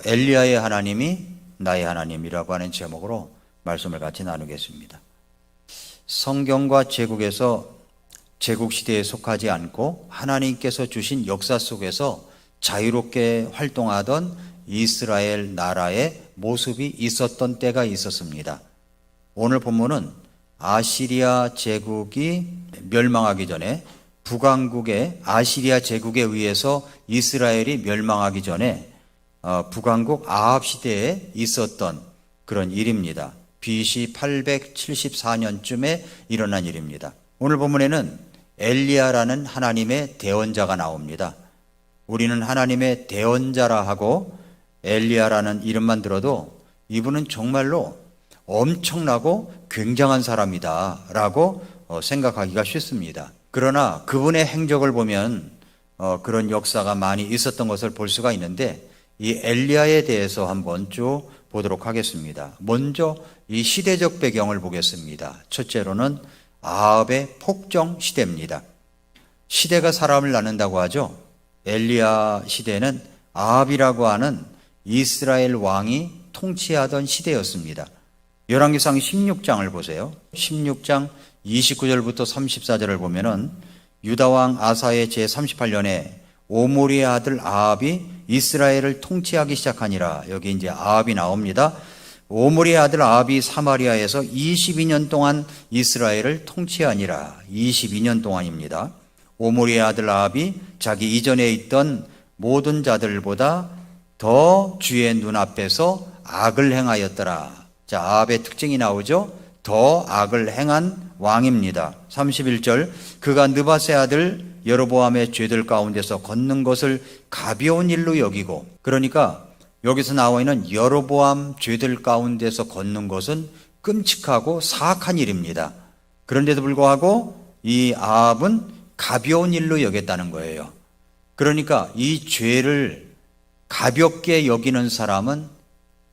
엘리야의 하나님이 나의 하나님이라고 하는 제목으로 말씀을 같이 나누겠습니다. 성경과 제국에서 제국시대에 속하지 않고 하나님께서 주신 역사 속에서 자유롭게 활동하던 이스라엘 나라의 모습이 있었던 때가 있었습니다. 오늘 본문은 아시리아 제국이 멸망하기 전에 북왕국의 아시리아 제국에 의해서 이스라엘이 멸망하기 전에 북왕국 아합 시대에 있었던 그런 일입니다. BC 874년쯤에 일어난 일입니다. 오늘 본문에는 엘리야라는 하나님의 대언자가 나옵니다. 우리는 하나님의 대언자라 하고 엘리야라는 이름만 들어도 이분은 정말로 엄청나고 굉장한 사람이다 라고 생각하기가 쉽습니다. 그러나 그분의 행적을 보면 그런 역사가 많이 있었던 것을 볼 수가 있는데 이 엘리야에 대해서 한번 쭉 보도록 하겠습니다. 먼저 이 시대적 배경을 보겠습니다. 첫째로는 아합의 폭정 시대입니다. 시대가 사람을 낳는다고 하죠. 엘리야 시대는 아합이라고 하는 이스라엘 왕이 통치하던 시대였습니다. 열왕기상 16장을 보세요. 16장 29절부터 34절을 보면은 유다왕 아사의 제38년에 오므리의 아들 아합이 이스라엘을 통치하기 시작하니라. 여기 이제 아합이 나옵니다. 오므리의 아들 아합이 사마리아에서 22년 동안 이스라엘을 통치하니라. 22년 동안입니다. 오므리의 아들 아합이 자기 이전에 있던 모든 자들보다 더 주의 눈앞에서 악을 행하였더라. 자, 아합의 특징이 나오죠. 더 악을 행한 왕입니다. 31절 그가 느밧의 아들 여로보암의 죄들 가운데서 걷는 것을 가벼운 일로 여기고, 그러니까 여기서 나와 있는 여로보암 죄들 가운데서 걷는 것은 끔찍하고 사악한 일입니다. 그런데도 불구하고 이 아합은 가벼운 일로 여겼다는 거예요. 그러니까 이 죄를 가볍게 여기는 사람은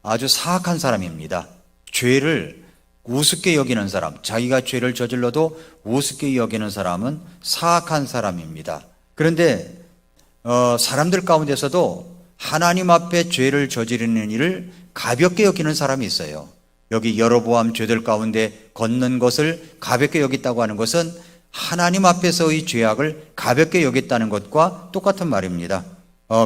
아주 사악한 사람입니다. 죄를 우습게 여기는 사람, 자기가 죄를 저질러도 우습게 여기는 사람은 사악한 사람입니다. 그런데 사람들 가운데서도 하나님 앞에 죄를 저지르는 일을 가볍게 여기는 사람이 있어요. 여기 여로보암 죄들 가운데 걷는 것을 가볍게 여겼다고 하는 것은 하나님 앞에서의 죄악을 가볍게 여겼다는 것과 똑같은 말입니다.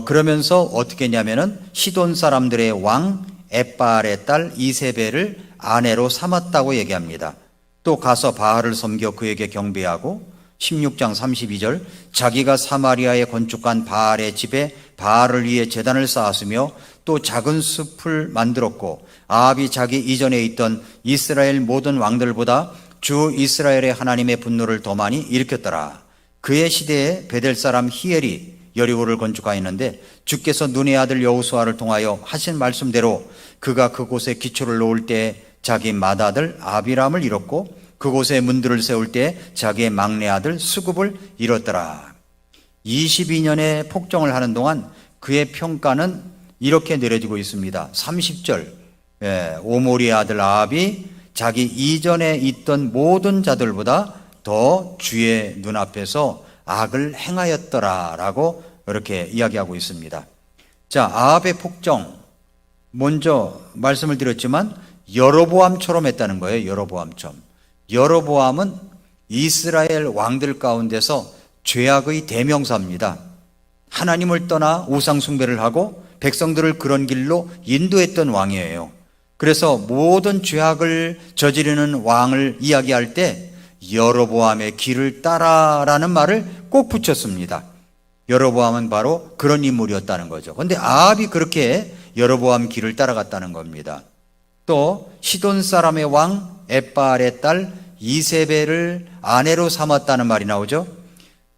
그러면서 어떻게 했냐면은 시돈 사람들의 왕 엣바알의 딸 이세벨을 아내로 삼았다고 얘기합니다. 또 가서 바알을 섬겨 그에게 경배하고 16장 32절 자기가 사마리아에 건축한 바알의 집에 바알을 위해 제단을 쌓았으며 또 작은 숲을 만들었고 아합이 자기 이전에 있던 이스라엘 모든 왕들보다 주 이스라엘의 하나님의 분노를 더 많이 일으켰더라. 그의 시대에 베델 사람 히엘이 여리고를 건축하였는데 주께서 눈의 아들 여호수아를 통하여 하신 말씀대로 그가 그곳에 기초를 놓을 때 자기 맏아들 아비람을 잃었고 그곳에 문들을 세울 때 자기의 막내 아들 수굽을 잃었더라. 22년의 폭정을 하는 동안 그의 평가는 이렇게 내려지고 있습니다. 30절 오므리의 아들 아합이 자기 이전에 있던 모든 자들보다 더 주의 눈앞에서 악을 행하였더라 라고 이렇게 이야기하고 있습니다. 자, 아합의 폭정, 먼저 말씀을 드렸지만 여로보암처럼 했다는 거예요. 여로보암처럼. 여로보암은 이스라엘 왕들 가운데서 죄악의 대명사입니다. 하나님을 떠나 우상 숭배를 하고 백성들을 그런 길로 인도했던 왕이에요. 그래서 모든 죄악을 저지르는 왕을 이야기할 때 여로보암의 길을 따라라는 말을 꼭 붙였습니다. 여로보암은 바로 그런 인물이었다는 거죠. 그런데 아합이 그렇게 여로보암 길을 따라갔다는 겁니다. 또 시돈 사람의 왕 엣바알의 딸 이세벨을 아내로 삼았다는 말이 나오죠.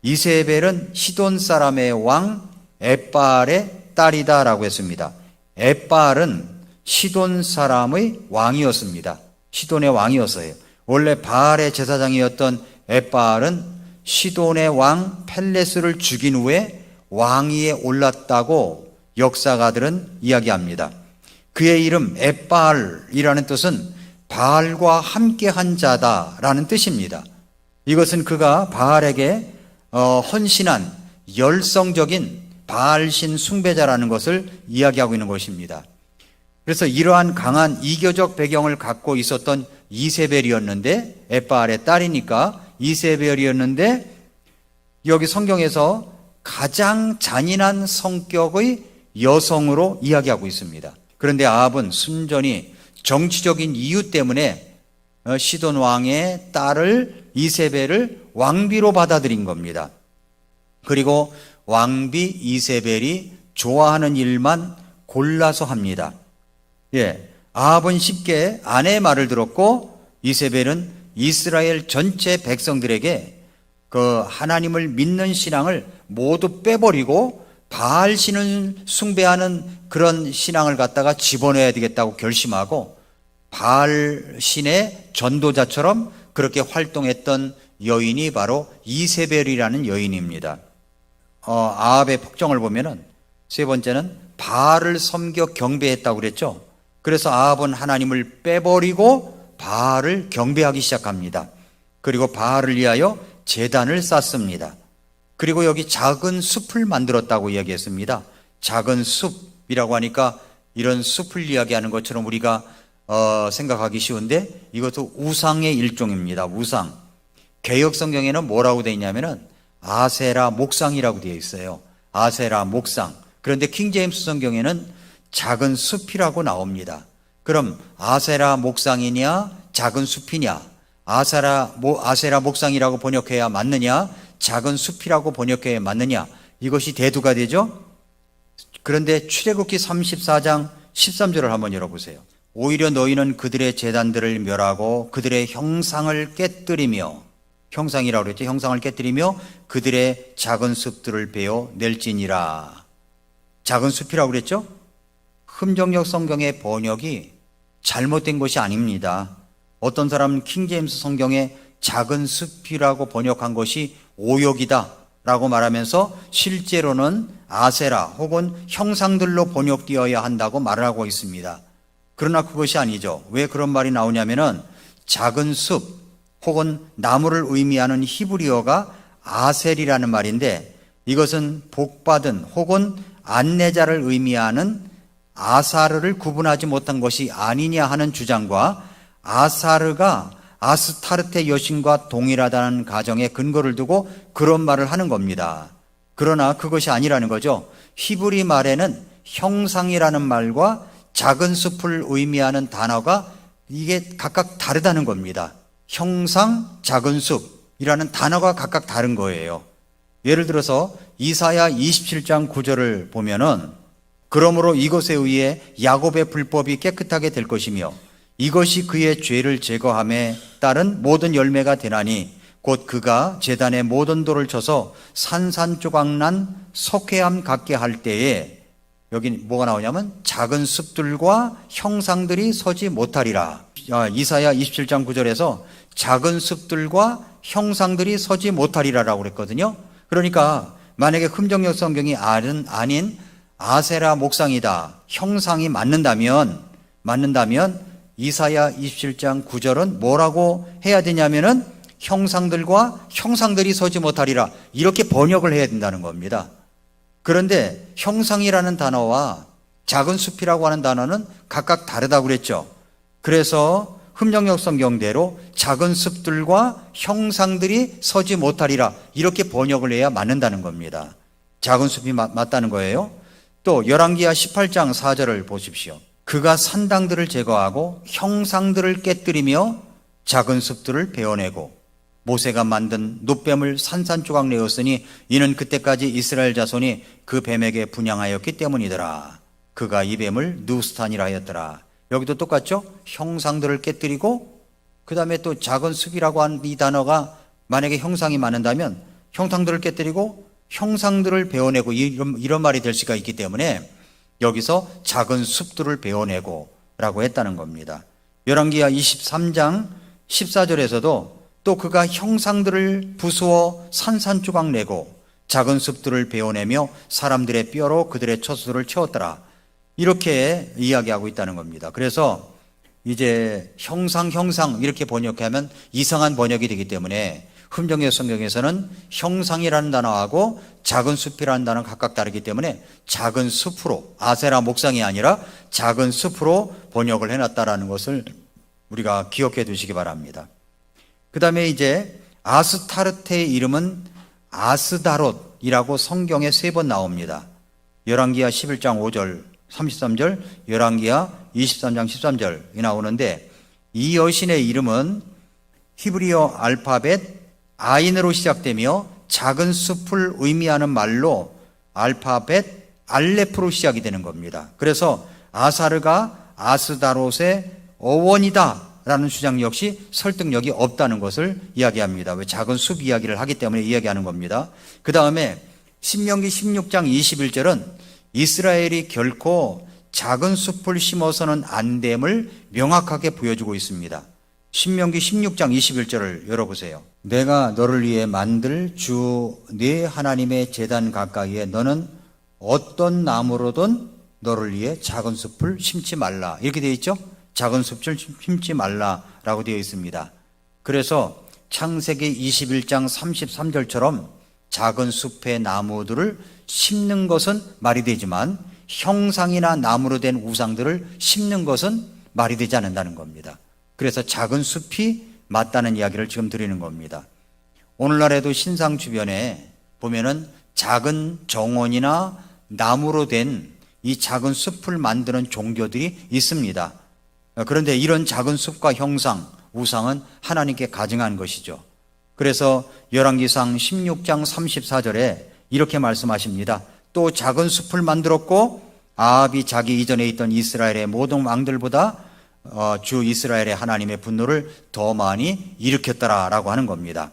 이세벨은 시돈 사람의 왕 엣바알의 딸이다라고 했습니다. 엣바알은 시돈 사람의 왕이었습니다. 시돈의 왕이었어요. 원래 바알의 제사장이었던 엣바알은 시돈의 왕 펠레스를 죽인 후에 왕위에 올랐다고 역사가들은 이야기합니다. 그의 이름 엣바알이라는 뜻은 바알과 함께한 자다라는 뜻입니다. 이것은 그가 바알에게 헌신한 열성적인 바알신 숭배자라는 것을 이야기하고 있는 것입니다. 그래서 이러한 강한 이교적 배경을 갖고 있었던 이세벨이었는데, 엣바알의 딸이니까 이세벨이었는데, 여기 성경에서 가장 잔인한 성격의 여성으로 이야기하고 있습니다. 그런데 아합은 순전히 정치적인 이유 때문에 시돈 왕의 딸을 이세벨을 왕비로 받아들인 겁니다. 그리고 왕비 이세벨이 좋아하는 일만 골라서 합니다. 아합은 쉽게 아내의 말을 들었고, 이세벨은 이스라엘 전체 백성들에게 그 하나님을 믿는 신앙을 모두 빼버리고 바알신을 숭배하는 그런 신앙을 갖다가 집어넣어야 되겠다고 결심하고, 바알신의 전도자처럼 그렇게 활동했던 여인이 바로 이세벨이라는 여인입니다. 아합의 폭정을 보면은 세 번째는 바알을 섬겨 경배했다고 그랬죠. 그래서 아합은 하나님을 빼버리고 바알을 경배하기 시작합니다. 그리고 바알을 위하여 제단을 쌓습니다. 그리고 여기 작은 숲을 만들었다고 이야기했습니다. 작은 숲이라고 하니까 이런 숲을 이야기하는 것처럼 우리가 생각하기 쉬운데, 이것도 우상의 일종입니다. 우상. 개역 성경에는 뭐라고 되어 있냐면은 아세라 목상이라고 되어 있어요. 아세라 목상. 그런데 킹제임스 성경에는 작은 숲이라고 나옵니다. 그럼 아세라 목상이냐 작은 숲이냐? 아세라 목상이라고 번역해야 맞느냐, 작은 숲이라고 번역해야 맞느냐, 이것이 대두가 되죠. 그런데 출애굽기 34장 13절을 한번 열어보세요. 오히려 너희는 그들의 제단들을 멸하고 그들의 형상을 깨뜨리며, 형상이라고 그랬죠. 형상을 깨뜨리며 그들의 작은 숲들을 베어 낼지니라. 작은 숲이라고 그랬죠. 흠정역 성경의 번역이 잘못된 것이 아닙니다. 어떤 사람은 킹제임스 성경에 작은 숲이라고 번역한 것이 오역이다 라고 말하면서 실제로는 아세라 혹은 형상들로 번역되어야 한다고 말을 하고 있습니다. 그러나 그것이 아니죠. 왜 그런 말이 나오냐면은 작은 숲 혹은 나무를 의미하는 히브리어가 아셀이라는 말인데, 이것은 복받은 혹은 안내자를 의미하는 아사르를 구분하지 못한 것이 아니냐 하는 주장과, 아사르가 아스타르테 여신과 동일하다는 가정에 근거를 두고 그런 말을 하는 겁니다. 그러나 그것이 아니라는 거죠. 히브리 말에는 형상이라는 말과 작은 숲을 의미하는 단어가 이게 각각 다르다는 겁니다. 형상, 작은 숲이라는 단어가 각각 다른 거예요. 예를 들어서 이사야 27장 9절을 보면은, 그러므로 이것에 의해 야곱의 불법이 깨끗하게 될 것이며 이것이 그의 죄를 제거함에 따른 모든 열매가 되나니, 곧 그가 제단의 모든 돌을 쳐서 산산조각난 석회암 같게 할 때에, 여기 뭐가 나오냐면 작은 숲들과 형상들이 서지 못하리라. 이사야 27장 9절에서 작은 숲들과 형상들이 서지 못하리라라고 그랬거든요. 그러니까 만약에 흠정역 성경이 아닌 아세라 목상이다, 형상이 맞는다면 이사야 27장 9절은 뭐라고 해야 되냐면은 형상들과 형상들이 서지 못하리라, 이렇게 번역을 해야 된다는 겁니다. 그런데 형상이라는 단어와 작은 숲이라고 하는 단어는 각각 다르다고 그랬죠. 그래서 흠정역 성경대로 작은 숲들과 형상들이 서지 못하리라, 이렇게 번역을 해야 맞는다는 겁니다. 작은 숲이 맞다는 거예요. 또 열왕기하 18장 4절을 보십시오. 그가 산당들을 제거하고 형상들을 깨뜨리며 작은 숲들을 베어내고 모세가 만든 놋뱀을 산산조각 내었으니 이는 그때까지 이스라엘 자손이 그 뱀에게 분향하였기 때문이더라. 그가 이 뱀을 누스탄이라 하였더라. 여기도 똑같죠? 형상들을 깨뜨리고, 그 다음에 또 작은 숲이라고 하는 이 단어가 만약에 형상이 많은다면 형상들을 깨뜨리고 형상들을 베어내고 이런 말이 될 수가 있기 때문에 여기서 작은 숲들을 베어내고 라고 했다는 겁니다. 열왕기하 23장 14절에서도 또 그가 형상들을 부수어 산산조각 내고 작은 숲들을 베어내며 사람들의 뼈로 그들의 처소들을 채웠더라, 이렇게 이야기하고 있다는 겁니다. 그래서 이제 형상 이렇게 번역하면 이상한 번역이 되기 때문에 흥정의 성경에서는 형상이라는 단어하고 작은 숲이라는 단어는 각각 다르기 때문에 작은 숲으로, 아세라 목상이 아니라 작은 숲으로 번역을 해놨다라는 것을 우리가 기억해 두시기 바랍니다. 그 다음에 이제 아스타르테의 이름은 아스다롯이라고 성경에 3번 나옵니다. 열왕기하 11장 5절 33절, 열왕기하 23장 13절이 나오는데, 이 여신의 이름은 히브리어 알파벳 아인으로 시작되며 작은 숲을 의미하는 말로 알파벳 알레프로 시작이 되는 겁니다. 그래서 아사르가 아스다롯의 어원이다 라는 주장 역시 설득력이 없다는 것을 이야기합니다. 왜? 작은 숲 이야기를 하기 때문에 이야기하는 겁니다. 그 다음에 신명기 16장 21절은 이스라엘이 결코 작은 숲을 심어서는 안 됨을 명확하게 보여주고 있습니다. 신명기 16장 21절을 열어보세요. 내가 너를 위해 만들 주 네 하나님의 제단 가까이에 너는 어떤 나무로든 너를 위해 작은 숲을 심지 말라. 이렇게 되어 있죠? 작은 숲을 심지 말라라고 되어 있습니다. 그래서 창세기 21장 33절처럼 작은 숲의 나무들을 심는 것은 말이 되지만 형상이나 나무로 된 우상들을 심는 것은 말이 되지 않는다는 겁니다. 그래서 작은 숲이 맞다는 이야기를 지금 드리는 겁니다. 오늘날에도 신상 주변에 보면은 작은 정원이나 나무로 된 이 작은 숲을 만드는 종교들이 있습니다. 그런데 이런 작은 숲과 형상, 우상은 하나님께 가증한 것이죠. 그래서 열왕기상 16장 34절에 이렇게 말씀하십니다. 또 작은 숲을 만들었고 아합이 자기 이전에 있던 이스라엘의 모든 왕들보다 주 이스라엘의 하나님의 분노를 더 많이 일으켰더라라고 하는 겁니다.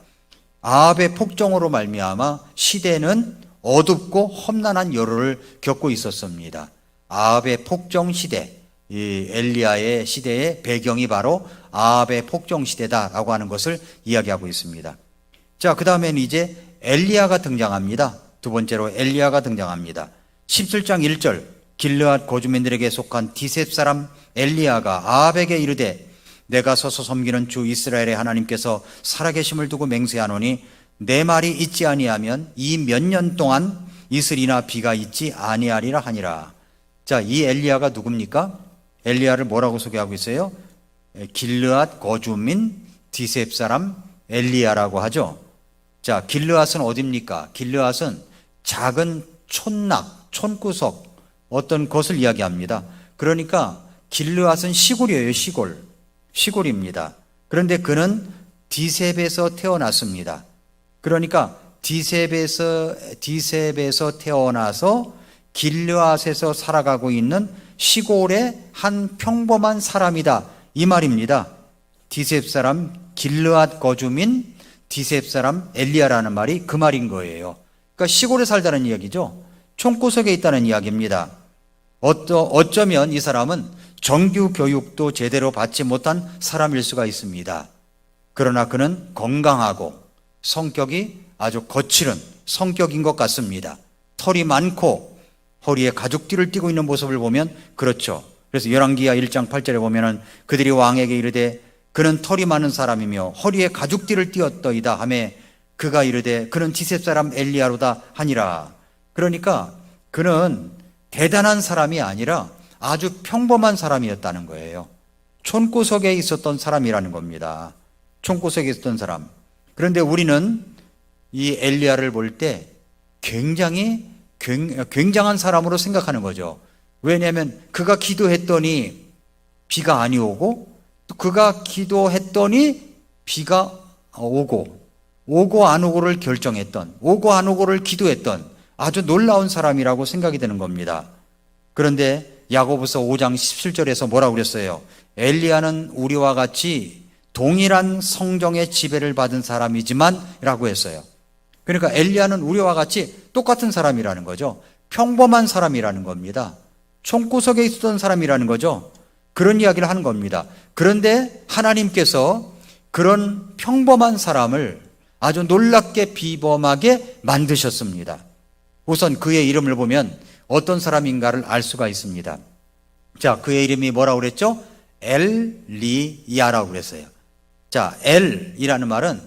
아합의 폭정으로 말미암아 시대는 어둡고 험난한 여로를 겪고 있었습니다. 아합의 폭정 시대, 이 엘리야의 시대의 배경이 바로 아합의 폭정 시대다라고 하는 것을 이야기하고 있습니다. 자, 그 다음에는 이제 엘리야가 등장합니다. 두 번째로 엘리야가 등장합니다. 17장 1절, 길르앗 거주민들에게 속한 디셉 사람 엘리야가 아합에게 이르되 내가 서서 섬기는 주 이스라엘의 하나님께서 살아계심을 두고 맹세하노니 내 말이 있지 아니하면 이 몇 년 동안 이슬이나 비가 있지 아니하리라 하니라. 자, 이 엘리야가 누굽니까? 엘리야를 뭐라고 소개하고 있어요? 길르앗 거주민 디셉 사람 엘리야라고 하죠. 자, 길르앗은 어디입니까? 길르앗은 작은 촌낙, 촌구석 어떤 것을 이야기합니다. 그러니까 길르앗은 시골이에요. 시골입니다. 그런데 그는 디셉에서 태어났습니다. 그러니까 디셉에서 태어나서 길르앗에서 살아가고 있는 시골의 한 평범한 사람이다 이 말입니다. 디셉 사람 길르앗 거주민 디셉 사람 엘리야라는 말이 그 말인 거예요. 그러니까 시골에 살다는 이야기죠. 촌구석에 있다는 이야기입니다. 어쩌면 이 사람은 정규 교육도 제대로 받지 못한 사람일 수가 있습니다. 그러나 그는 건강하고 성격이 아주 거칠은 성격인 것 같습니다. 털이 많고 허리에 가죽띠를 띠고 있는 모습을 보면 그렇죠. 그래서 열왕기하 1장 8절에 보면은 그들이 왕에게 이르되 그는 털이 많은 사람이며 허리에 가죽띠를 띠었더이다 하매 그가 이르되 그는 디셉 사람 엘리야로다 하니라. 그러니까 그는 대단한 사람이 아니라 아주 평범한 사람이었다는 거예요. 촌구석에 있었던 사람이라는 겁니다. 촌구석에 있었던 사람. 그런데 우리는 이 엘리야를 볼 때 굉장한 사람으로 생각하는 거죠. 왜냐하면 그가 기도했더니 비가 아니 오고 또 그가 기도했더니 비가 오고 안 오고를 결정했던, 오고 안 오고를 기도했던 아주 놀라운 사람이라고 생각이 되는 겁니다. 그런데 야고보서 5장 17절에서 뭐라고 그랬어요? 엘리야는 우리와 같이 동일한 성정의 지배를 받은 사람이지만 라고 했어요. 그러니까 엘리야는 우리와 같이 똑같은 사람이라는 거죠. 평범한 사람이라는 겁니다. 촌구석에 있었던 사람이라는 거죠. 그런 이야기를 하는 겁니다. 그런데 하나님께서 그런 평범한 사람을 아주 놀랍게 비범하게 만드셨습니다. 우선 그의 이름을 보면 어떤 사람인가를 알 수가 있습니다. 자, 그의 이름이 뭐라고 그랬죠? 엘리야라고 그랬어요. 자, 엘이라는 말은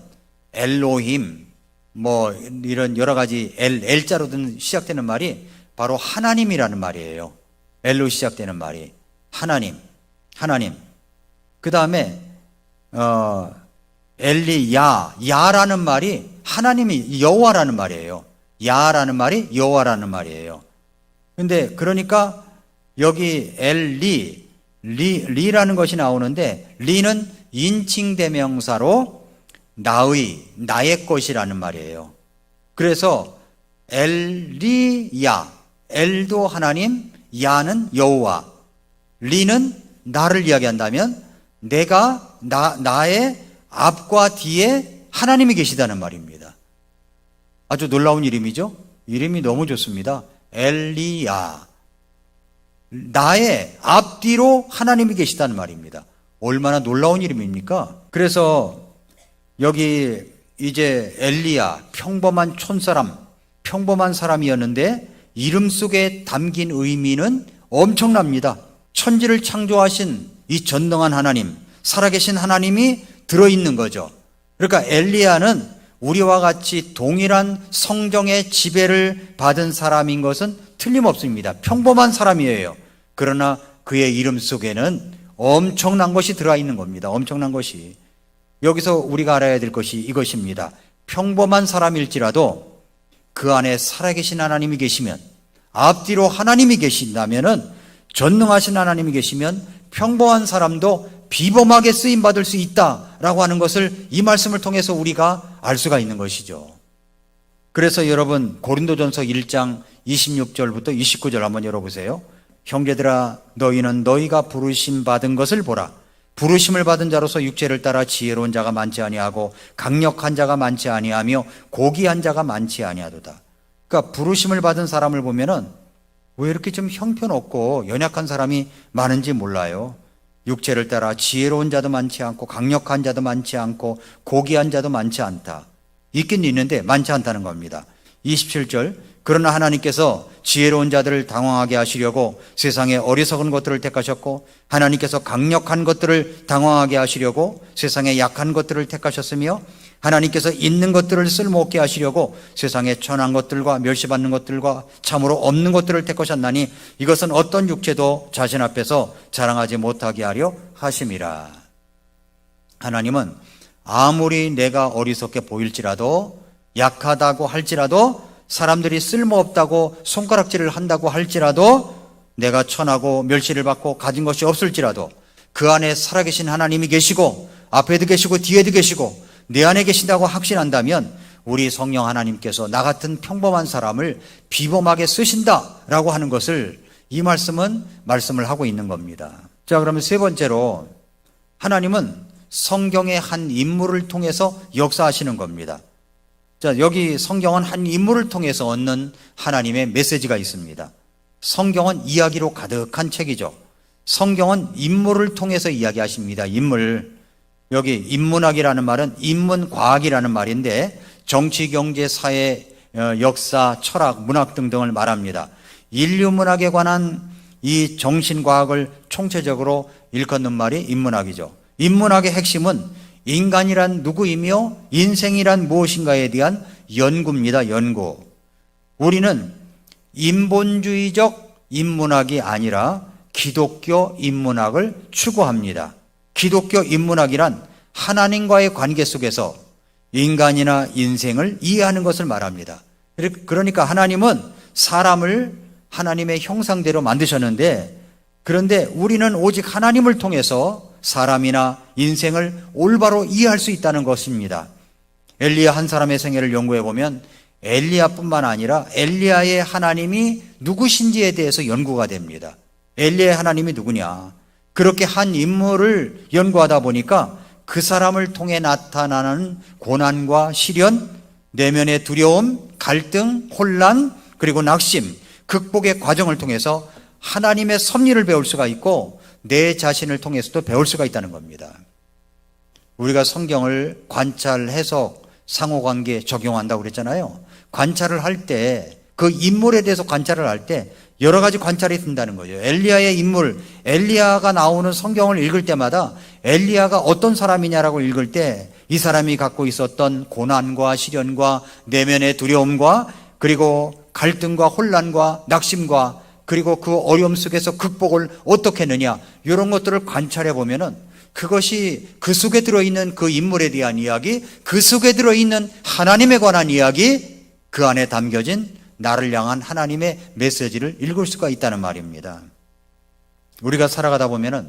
엘로힘, 뭐 이런 여러 가지 L자로 시작되는 말이 바로 하나님이라는 말이에요. L로 시작되는 말이 하나님. 그 다음에 야라는 말이 하나님이 여호와라는 말이에요. 야라는 말이 여호와라는 말이에요. 근데 그러니까 여기 리라는 것이 나오는데, 리는 인칭대명사로 나의 것이라는 말이에요. 그래서 엘리야, 엘도 하나님, 야는 여호와, 리는 나를 이야기한다면 내가 나의 앞과 뒤에 하나님이 계시다는 말입니다. 아주 놀라운 이름이죠. 이름이 너무 좋습니다. 엘리야, 나의 앞뒤로 하나님이 계시다는 말입니다. 얼마나 놀라운 이름입니까? 그래서 여기 이제 엘리야, 평범한 촌사람, 평범한 사람이었는데 이름 속에 담긴 의미는 엄청납니다. 천지를 창조하신 이 전능한 하나님, 살아계신 하나님이 들어있는 거죠. 그러니까 엘리야는 우리와 같이 동일한 성경의 지배를 받은 사람인 것은 틀림없습니다. 평범한 사람이에요. 그러나 그의 이름 속에는 엄청난 것이 들어있는 겁니다. 엄청난 것이. 여기서 우리가 알아야 될 것이 이것입니다. 평범한 사람일지라도 그 안에 살아계신 하나님이 계시면, 앞뒤로 하나님이 계신다면은, 전능하신 하나님이 계시면 평범한 사람도 비범하게 쓰임받을 수 있다라고 하는 것을 이 말씀을 통해서 우리가 알 수가 있는 것이죠. 그래서 여러분, 고린도전서 1장 26절부터 29절 한번 열어보세요. 형제들아, 너희는 너희가 부르심 받은 것을 보라. 부르심을 받은 자로서 육체를 따라 지혜로운 자가 많지 아니하고 강력한 자가 많지 아니하며 고귀한 자가 많지 아니하도다. 그러니까 부르심을 받은 사람을 보면은 왜 이렇게 좀 형편없고 연약한 사람이 많은지 몰라요. 육체를 따라 지혜로운 자도 많지 않고 강력한 자도 많지 않고 고귀한 자도 많지 않다. 있긴 있는데 많지 않다는 겁니다. 27절, 그러나 하나님께서 지혜로운 자들을 당황하게 하시려고 세상의 어리석은 것들을 택하셨고, 하나님께서 강력한 것들을 당황하게 하시려고 세상의 약한 것들을 택하셨으며, 하나님께서 있는 것들을 쓸모없게 하시려고 세상의 천한 것들과 멸시받는 것들과 참으로 없는 것들을 택하셨나니, 이것은 어떤 육체도 자신 앞에서 자랑하지 못하게 하려 하심이라. 하나님은 아무리 내가 어리석게 보일지라도, 약하다고 할지라도, 사람들이 쓸모없다고 손가락질을 한다고 할지라도, 내가 천하고 멸시를 받고 가진 것이 없을지라도 그 안에 살아계신 하나님이 계시고 앞에도 계시고 뒤에도 계시고 내 안에 계신다고 확신한다면 우리 성령 하나님께서 나 같은 평범한 사람을 비범하게 쓰신다라고 하는 것을 이 말씀을 하고 있는 겁니다. 자, 그러면 세 번째로, 하나님은 성경의 한 인물을 통해서 역사하시는 겁니다. 자, 여기 성경은 한 인물을 통해서 얻는 하나님의 메시지가 있습니다. 성경은 이야기로 가득한 책이죠. 성경은 인물을 통해서 이야기하십니다. 인물. 여기 인문학이라는 말은 인문과학이라는 말인데, 정치, 경제, 사회, 역사, 철학, 문학 등등을 말합니다. 인류문학에 관한 이 정신과학을 총체적으로 일컫는 말이 인문학이죠. 인문학의 핵심은 인간이란 누구이며 인생이란 무엇인가에 대한 연구입니다. 연구. 우리는 인본주의적 인문학이 아니라 기독교 인문학을 추구합니다. 기독교 인문학이란 하나님과의 관계 속에서 인간이나 인생을 이해하는 것을 말합니다. 그러니까 하나님은 사람을 하나님의 형상대로 만드셨는데, 그런데 우리는 오직 하나님을 통해서 사람이나 인생을 올바로 이해할 수 있다는 것입니다. 엘리야 한 사람의 생애를 연구해 보면 엘리야뿐만 아니라 엘리야의 하나님이 누구신지에 대해서 연구가 됩니다. 엘리야의 하나님이 누구냐? 그렇게 한 인물을 연구하다 보니까 그 사람을 통해 나타나는 고난과 시련, 내면의 두려움, 갈등, 혼란, 그리고 낙심, 극복의 과정을 통해서 하나님의 섭리를 배울 수가 있고 내 자신을 통해서도 배울 수가 있다는 겁니다. 우리가 성경을 관찰, 해석, 상호관계 적용한다고 그랬잖아요. 관찰을 할 때, 그 인물에 대해서 관찰을 할 때 여러 가지 관찰이 든다는 거죠. 엘리야의 인물, 엘리야가 나오는 성경을 읽을 때마다 엘리야가 어떤 사람이냐라고 읽을 때 이 사람이 갖고 있었던 고난과 시련과 내면의 두려움과 그리고 갈등과 혼란과 낙심과 그리고 그 어려움 속에서 극복을 어떻게 했느냐, 이런 것들을 관찰해 보면은 그것이 그 속에 들어있는 그 인물에 대한 이야기, 그 속에 들어있는 하나님에 관한 이야기, 그 안에 담겨진 나를 향한 하나님의 메시지를 읽을 수가 있다는 말입니다. 우리가 살아가다 보면은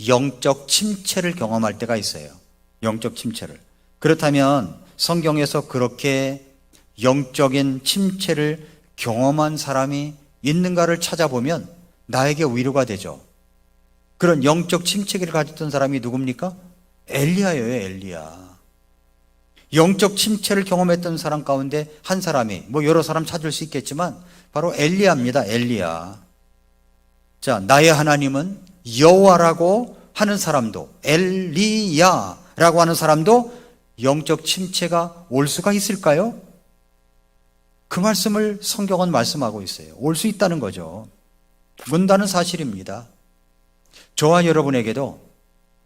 영적 침체를 경험할 때가 있어요. 영적 침체를. 그렇다면 성경에서 그렇게 영적인 침체를 경험한 사람이 있는가를 찾아보면 나에게 위로가 되죠. 그런 영적 침체기를 가졌던 사람이 누굽니까? 엘리야예요, 엘리야. 영적 침체를 경험했던 사람 가운데 한 사람이, 여러 사람 찾을 수 있겠지만 바로 엘리야입니다. 엘리야. 자, 나의 하나님은 여호와라고 하는 사람도, 엘리야라고 하는 사람도 영적 침체가 올 수가 있을까요? 그 말씀을 성경은 말씀하고 있어요. 올 수 있다는 거죠. 온다는 사실입니다. 저와 여러분에게도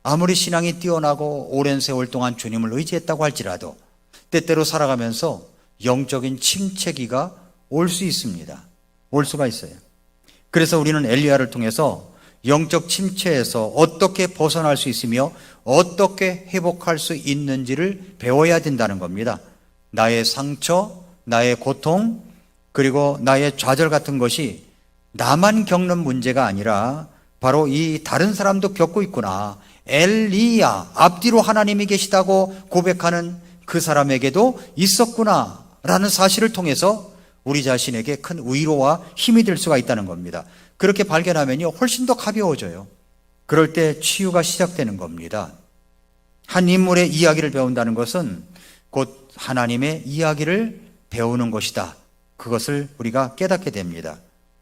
아무리 신앙이 뛰어나고 오랜 세월 동안 주님을 의지했다고 할지라도 때때로 살아가면서 영적인 침체기가 올 수 있습니다. 올 수가 있어요. 그래서 우리는 엘리야를 통해서 영적 침체에서 어떻게 벗어날 수 있으며 어떻게 회복할 수 있는지를 배워야 된다는 겁니다. 나의 상처, 나의 고통, 그리고 나의 좌절 같은 것이 나만 겪는 문제가 아니라 바로 이 다른 사람도 겪고 있구나. 엘리야, 앞뒤로 하나님이 계시다고 고백하는 그 사람에게도 있었구나 라는 사실을 통해서 우리 자신에게 큰 위로와 힘이 될 수가 있다는 겁니다. 그렇게 발견하면요, 훨씬 더 가벼워져요. 그럴 때 치유가 시작되는 겁니다. 한 인물의 이야기를 배운다는 것은 곧 하나님의 이야기를 배우는 것이다. 그것을 우리가 깨닫게 됩니다.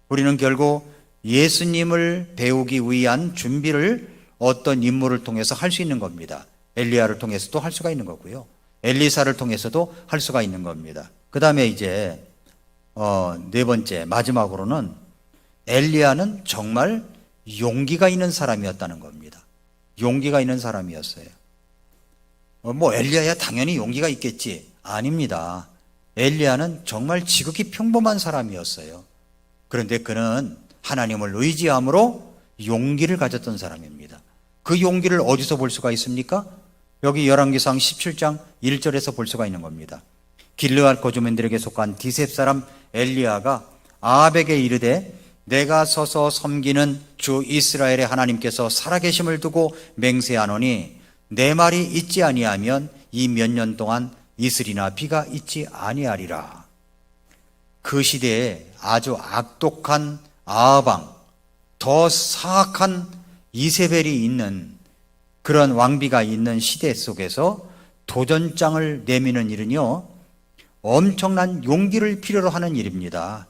우리는 결국 예수님을 배우기 위한 준비를 어떤 인물을 통해서 할 수 있는 겁니다. 엘리야를 통해서도 할 수가 있는 거고요. 엘리사를 통해서도 할 수가 있는 겁니다. 그 다음에 이제 네 번째, 마지막으로는 엘리야는 정말 용기가 있는 사람이었다는 겁니다. 용기가 있는 사람이었어요. 엘리야야 당연히 용기가 있겠지. 아닙니다. 엘리야는 정말 지극히 평범한 사람이었어요. 그런데 그는 하나님을 의지함으로 용기를 가졌던 사람입니다. 그 용기를 어디서 볼 수가 있습니까? 여기 열왕기상 17장 1절에서 볼 수가 있는 겁니다. 길르앗 거주민들에게 속한 디셉 사람 엘리야가 아합에게 이르되 내가 서서 섬기는 주 이스라엘의 하나님께서 살아계심을 두고 맹세하노니 내 말이 있지 아니하면 이 몇 년 동안 이슬이나 비가 있지 아니하리라. 그 시대에 아주 악독한 아합, 더 사악한 이세벨이 있는 그런 왕비가 있는 시대 속에서 도전장을 내미는 일은요, 엄청난 용기를 필요로 하는 일입니다.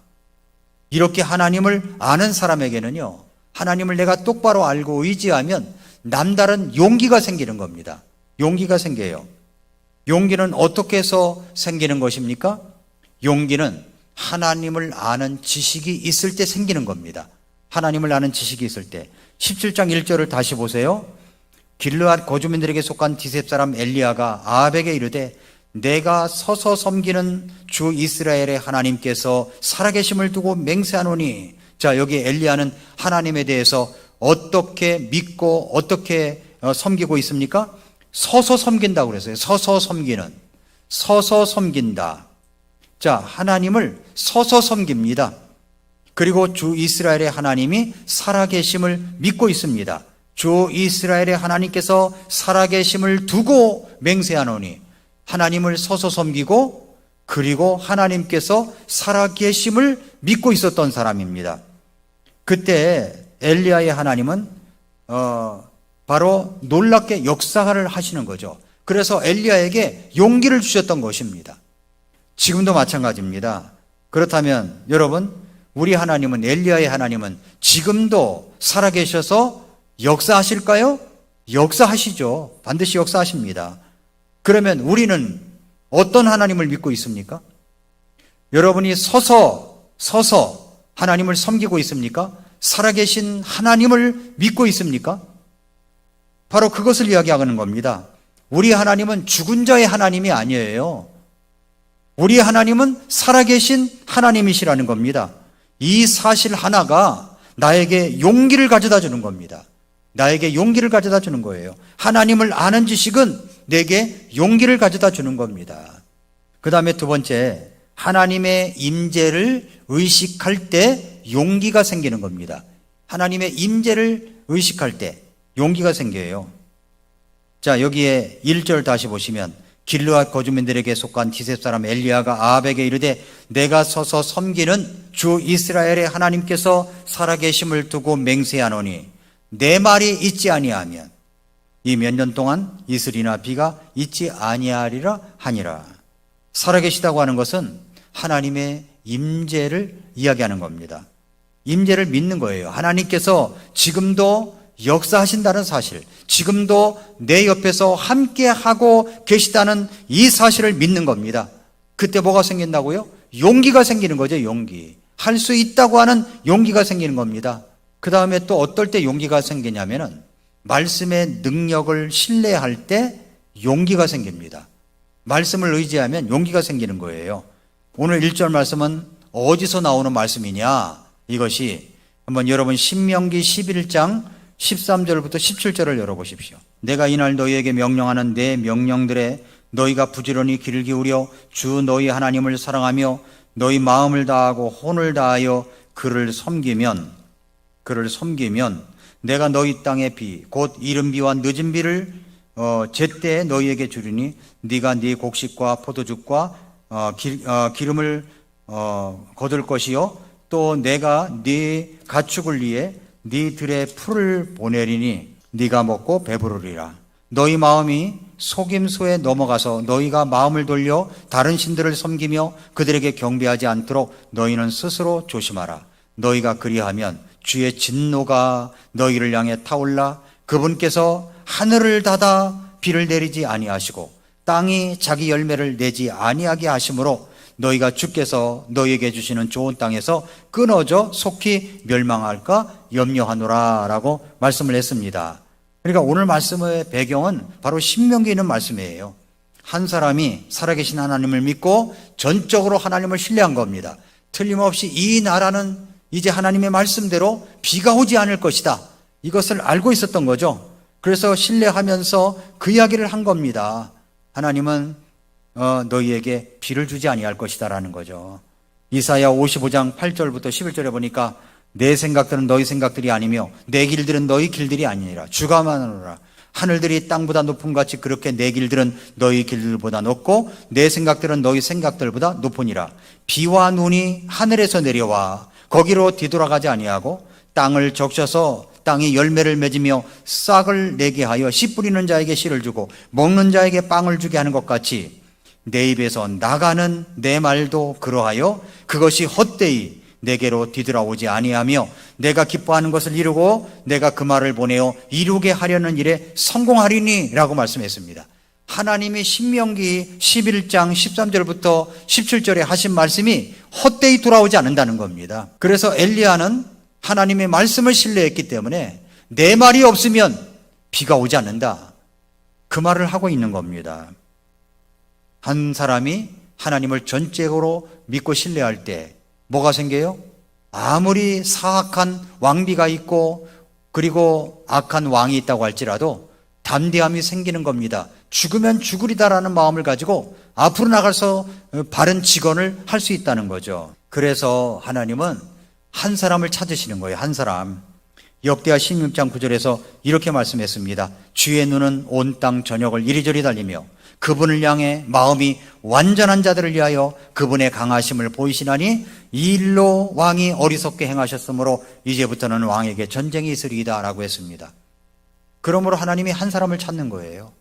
이렇게 하나님을 아는 사람에게는요, 하나님을 내가 똑바로 알고 의지하면 남다른 용기가 생기는 겁니다. 용기가 생겨요. 용기는 어떻게 해서 생기는 것입니까? 용기는 하나님을 아는 지식이 있을 때 생기는 겁니다. 하나님을 아는 지식이 있을 때. 17장 1절을 다시 보세요. 길르앗 거주민들에게 속한 디셉 사람 엘리야가 아합에게 이르되 내가 서서 섬기는 주 이스라엘의 하나님께서 살아계심을 두고 맹세하노니. 자, 여기 엘리야는 하나님에 대해서 어떻게 믿고 어떻게 섬기고 있습니까? 서서 섬긴다고 그랬어요. 서서 섬기는. 서서 섬긴다. 자, 하나님을 서서 섬깁니다. 그리고 주 이스라엘의 하나님이 살아계심을 믿고 있습니다. 주 이스라엘의 하나님께서 살아계심을 두고 맹세하노니. 하나님을 서서 섬기고 그리고 하나님께서 살아계심을 믿고 있었던 사람입니다. 그때 엘리야의 하나님은 바로 놀랍게 역사를 하시는 거죠. 그래서 엘리야에게 용기를 주셨던 것입니다. 지금도 마찬가지입니다. 그렇다면 여러분, 우리 하나님은, 엘리야의 하나님은 지금도 살아계셔서 역사하실까요? 역사하시죠. 반드시 역사하십니다. 그러면 우리는 어떤 하나님을 믿고 있습니까? 여러분이 서서 하나님을 섬기고 있습니까? 살아계신 하나님을 믿고 있습니까? 바로 그것을 이야기하는 겁니다. 우리 하나님은 죽은 자의 하나님이 아니에요. 우리 하나님은 살아계신 하나님이시라는 겁니다. 이 사실 하나가 나에게 용기를 가져다 주는 겁니다. 나에게 용기를 가져다 주는 거예요. 하나님을 아는 지식은 내게 용기를 가져다 주는 겁니다. 그 다음에 두 번째, 하나님의 임재를 의식할 때 용기가 생기는 겁니다. 하나님의 임재를 의식할 때 용기가 생겨요. 자, 여기에 1절 다시 보시면 길르앗 거주민들에게 속한 디셉 사람 엘리야가 아합에게 이르되 내가 서서 섬기는 주 이스라엘의 하나님께서 살아계심을 두고 맹세하노니 내 말이 있지 아니하면 이 몇 년 동안 이슬이나 비가 있지 아니하리라 하니라. 살아계시다고 하는 것은 하나님의 임재를 이야기하는 겁니다. 임재를 믿는 거예요. 하나님께서 지금도 역사하신다는 사실, 지금도 내 옆에서 함께하고 계시다는 이 사실을 믿는 겁니다. 그때 뭐가 생긴다고요? 용기가 생기는 거죠. 용기. 할 수 있다고 하는 용기가 생기는 겁니다. 그 다음에 또 어떨 때 용기가 생기냐면은 말씀의 능력을 신뢰할 때 용기가 생깁니다. 말씀을 의지하면 용기가 생기는 거예요. 오늘 1절 말씀은 어디서 나오는 말씀이냐? 이것이 한번 여러분 신명기 11장 13절부터 17절을 열어보십시오. 내가 이날 너희에게 명령하는 내 명령들에 너희가 부지런히 귀를 기울여 주 너희 하나님을 사랑하며 너희 마음을 다하고 혼을 다하여 그를 섬기면 내가 너희 땅의 비 곧 이른 비와 늦은 비를 제때 너희에게 주리니 네가 네 곡식과 포도죽과 기름을 거둘 것이요 또 내가 네 가축을 위해 네 들에 풀을 보내리니 네가 먹고 배부르리라. 너희 마음이 속임수에 넘어가서 너희가 마음을 돌려 다른 신들을 섬기며 그들에게 경배하지 않도록 너희는 스스로 조심하라. 너희가 그리하면 주의 진노가 너희를 향해 타올라 그분께서 하늘을 닫아 비를 내리지 아니하시고 땅이 자기 열매를 내지 아니하게 하심으로 너희가 주께서 너희에게 주시는 좋은 땅에서 끊어져 속히 멸망할까 염려하노라 라고 말씀을 했습니다. 그러니까 오늘 말씀의 배경은 바로 신명기에 있는 말씀이에요. 한 사람이 살아계신 하나님을 믿고 전적으로 하나님을 신뢰한 겁니다. 틀림없이 이 나라는 이제 하나님의 말씀대로 비가 오지 않을 것이다. 이것을 알고 있었던 거죠. 그래서 신뢰하면서 그 이야기를 한 겁니다. 하나님은 너희에게 비를 주지 아니할 것이다 라는 거죠. 이사야 55장 8절부터 11절에 보니까 내 생각들은 너희 생각들이 아니며 내 길들은 너희 길들이 아니니라. 주가 말하노라. 하늘들이 땅보다 높음 같이 그렇게 내 길들은 너희 길들보다 높고 내 생각들은 너희 생각들보다 높으니라. 비와 눈이 하늘에서 내려와 거기로 뒤돌아가지 아니하고 땅을 적셔서 땅이 열매를 맺으며 싹을 내게 하여 씨 뿌리는 자에게 씨를 주고 먹는 자에게 빵을 주게 하는 것 같이 내 입에서 나가는 내 말도 그러하여 그것이 헛되이 내게로 뒤돌아오지 아니하며 내가 기뻐하는 것을 이루고 내가 그 말을 보내어 이루게 하려는 일에 성공하리니 라고 말씀했습니다. 하나님이 신명기 11장 13절부터 17절에 하신 말씀이 헛되이 돌아오지 않는다는 겁니다. 그래서 엘리야는 하나님의 말씀을 신뢰했기 때문에 내 말이 없으면 비가 오지 않는다. 그 말을 하고 있는 겁니다. 한 사람이 하나님을 전적으로 믿고 신뢰할 때 뭐가 생겨요? 아무리 사악한 왕비가 있고 그리고 악한 왕이 있다고 할지라도 담대함이 생기는 겁니다. 죽으면 죽으리다라는 마음을 가지고 앞으로 나가서 바른 직언을 할 수 있다는 거죠. 그래서 하나님은 한 사람을 찾으시는 거예요. 한 사람. 역대하 16장 9절에서 이렇게 말씀했습니다. 주의 눈은 온 땅 전역을 이리저리 달리며 그분을 향해 마음이 완전한 자들을 위하여 그분의 강하심을 보이시나니 이 일로 왕이 어리석게 행하셨으므로 이제부터는 왕에게 전쟁이 있으리이다 라고 했습니다. 그러므로 하나님이 한 사람을 찾는 거예요.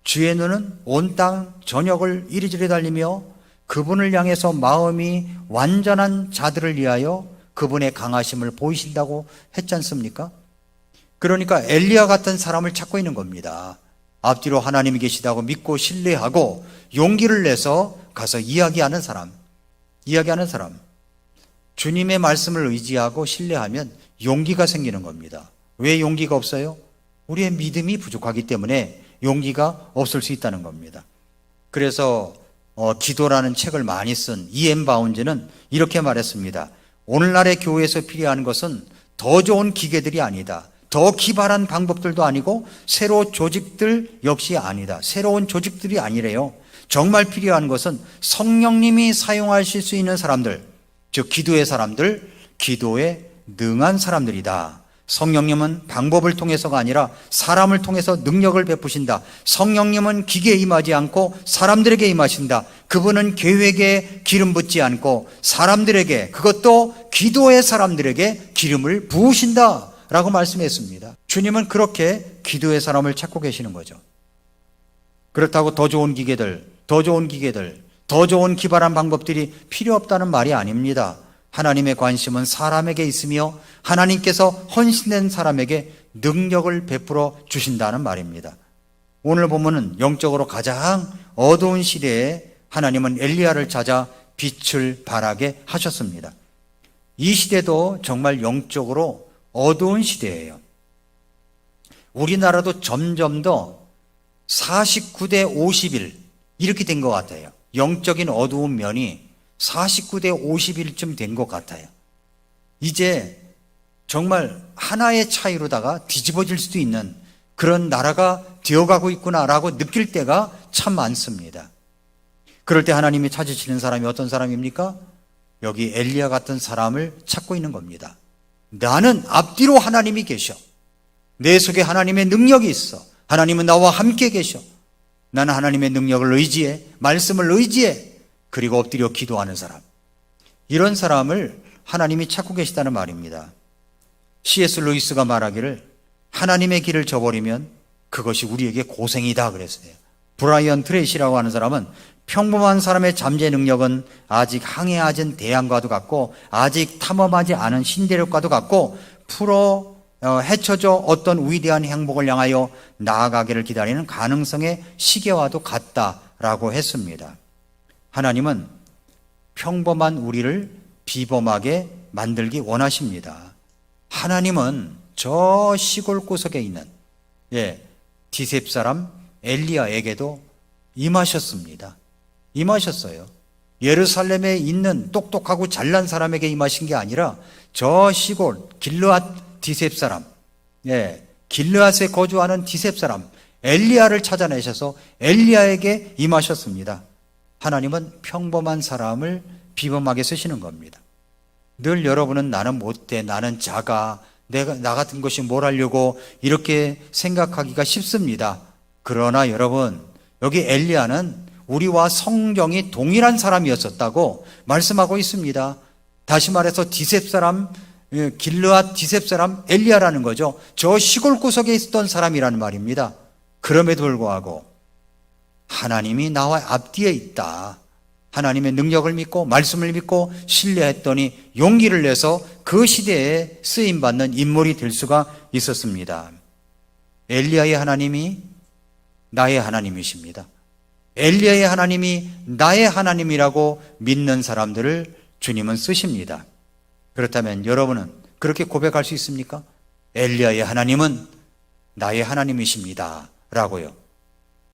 주의 눈은 온 땅 전역을 이리저리 달리며 그분을 향해서 마음이 완전한 자들을 위하여 그분의 강하심을 보이신다고 했지 않습니까? 그러니까 엘리야 같은 사람을 찾고 있는 겁니다. 앞뒤로 하나님이 계시다고 믿고 신뢰하고 용기를 내서 가서 이야기하는 사람. 주님의 말씀을 의지하고 신뢰하면 용기가 생기는 겁니다. 왜 용기가 없어요? 우리의 믿음이 부족하기 때문에 용기가 없을 수 있다는 겁니다. 그래서 기도라는 책을 많이 쓴 E.M. 바운즈는 이렇게 말했습니다. 오늘날의 교회에서 필요한 것은 더 좋은 기계들이 아니다. 더 기발한 방법들도 아니고 새로운 조직들 역시 아니다. 새로운 조직들이 아니래요. 정말 필요한 것은 성령님이 사용하실 수 있는 사람들, 즉 기도의 사람들, 기도에 능한 사람들이다. 성령님은 방법을 통해서가 아니라 사람을 통해서 능력을 베푸신다. 성령님은 기계에 임하지 않고 사람들에게 임하신다. 그분은 계획에 기름 붓지 않고 사람들에게, 그것도 기도의 사람들에게 기름을 부으신다 라고 말씀했습니다. 주님은 그렇게 기도의 사람을 찾고 계시는 거죠. 그렇다고 더 좋은 기계들, 더 좋은 기발한 방법들이 필요 없다는 말이 아닙니다. 하나님의 관심은 사람에게 있으며 하나님께서 헌신된 사람에게 능력을 베풀어 주신다는 말입니다. 오늘 본문은 영적으로 가장 어두운 시대에 하나님은 엘리야를 찾아 빛을 발하게 하셨습니다. 이 시대도 정말 영적으로 어두운 시대예요. 우리나라도 점점 더 49대 51 이렇게 된 것 같아요. 영적인 어두운 면이 49대 51쯤 된 것 같아요. 이제 정말 하나의 차이로다가 뒤집어질 수도 있는 그런 나라가 되어가고 있구나라고 느낄 때가 참 많습니다. 그럴 때 하나님이 찾으시는 사람이 어떤 사람입니까? 여기 엘리야 같은 사람을 찾고 있는 겁니다. 나는 앞뒤로 하나님이 계셔. 내 속에 하나님의 능력이 있어. 하나님은 나와 함께 계셔. 나는 하나님의 능력을 의지해, 말씀을 의지해, 그리고 엎드려 기도하는 사람. 이런 사람을 하나님이 찾고 계시다는 말입니다. C.S. 루이스가 말하기를 하나님의 길을 저버리면 그것이 우리에게 고생이다 그랬어요. 브라이언 트레이시라고 하는 사람은 평범한 사람의 잠재 능력은 아직 항해하진 대양과도 같고 아직 탐험하지 않은 신대륙과도 같고 헤쳐져 어떤 위대한 행복을 향하여 나아가기를 기다리는 가능성의 시계와도 같다라고 했습니다. 하나님은 평범한 우리를 비범하게 만들기 원하십니다. 하나님은 저 시골 구석에 있는 디셉 사람 엘리야에게도 임하셨습니다. 임하셨어요. 예루살렘에 있는 똑똑하고 잘난 사람에게 임하신 게 아니라 저 시골 길르앗 디셉 사람, 길르앗에 거주하는 디셉 사람 엘리야를 찾아내셔서 엘리야에게 임하셨습니다. 하나님은 평범한 사람을 비범하게 쓰시는 겁니다. 늘 여러분은 나는 못돼, 나는 작아, 나 같은 것이 뭘 하려고 이렇게 생각하기가 쉽습니다. 그러나 여러분, 여기 엘리야는 우리와 성정이 동일한 사람이었었다고 말씀하고 있습니다. 다시 말해서 디셉 사람, 길르앗 디셉 사람 엘리야라는 거죠. 저 시골 구석에 있었던 사람이라는 말입니다. 그럼에도 불구하고 하나님이 나와 앞뒤에 있다. 하나님의 능력을 믿고 말씀을 믿고 신뢰했더니 용기를 내서 그 시대에 쓰임받는 인물이 될 수가 있었습니다. 엘리야의 하나님이 나의 하나님이십니다. 엘리야의 하나님이 나의 하나님이라고 믿는 사람들을 주님은 쓰십니다. 그렇다면 여러분은 그렇게 고백할 수 있습니까? 엘리야의 하나님은 나의 하나님이십니다 라고요.